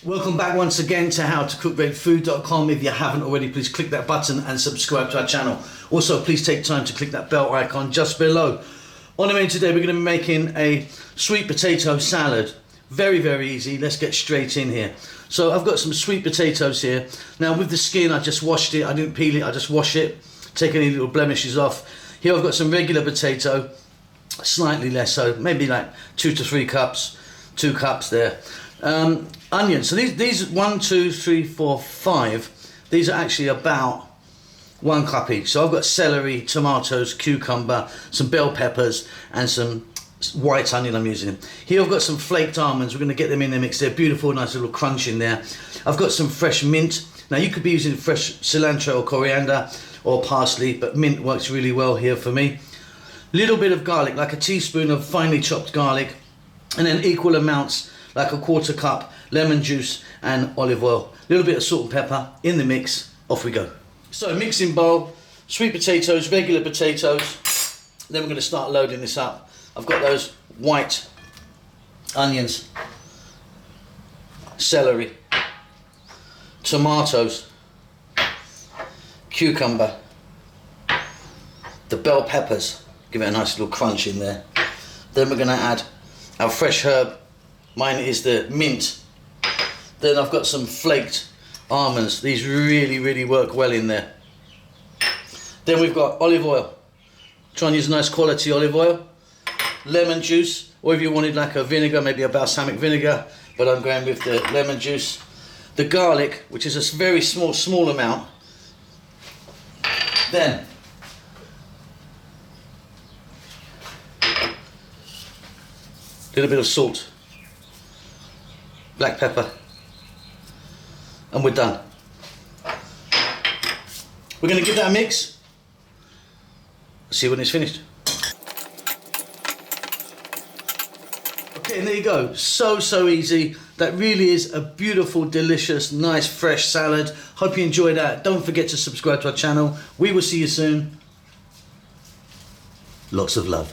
Welcome back once again to howtocookgreatfood.com. If you haven't already, please click that button and subscribe to our channel. Also, please take time to click that bell icon just below. On the menu today, we're going to be making a sweet potato salad. Very, very easy. Let's get straight in here. So I've got some sweet potatoes here. Now with the skin, I just washed it. I didn't peel it, I just wash it. Take any little blemishes off. Here I've got some regular potato, slightly less so, maybe like 2 to 3 cups, 2 cups there. Onions, so these 1, 2, 3, 4, 5, these are actually about 1 cup each. So I've got celery, tomatoes, cucumber, some bell peppers and some white onion I'm using. Here I've got some flaked almonds. We're going to get them in the mix. They're beautiful, nice little crunch in there. I've got some fresh mint. Now you could be using fresh cilantro or coriander or parsley, but mint works really well here for me. Little bit of garlic, like a teaspoon of finely chopped garlic, and then equal amounts, like a 1/4 cup lemon juice and olive oil. A little bit of salt and pepper in the mix. Off we go. So mixing bowl, sweet potatoes, regular potatoes. Then we're going to start loading this up. I've got those white onions, celery, tomatoes, cucumber, the bell peppers, give it a nice little crunch in there. Then we're going to add our fresh herb. Mine is the mint. Then I've got some flaked almonds. These really, really work well in there. Then we've got olive oil. Try and use nice quality olive oil. Lemon juice, or if you wanted like a vinegar, maybe a balsamic vinegar, but I'm going with the lemon juice. The garlic, which is a very small amount. Then a little bit of salt, black pepper, and we're done. We're going to give that a mix. See when it's finished. Okay, and there you go. So easy. That really is a beautiful, delicious, nice, fresh salad. Hope you enjoyed that. Don't forget to subscribe to our channel. We will see you soon. Lots of love.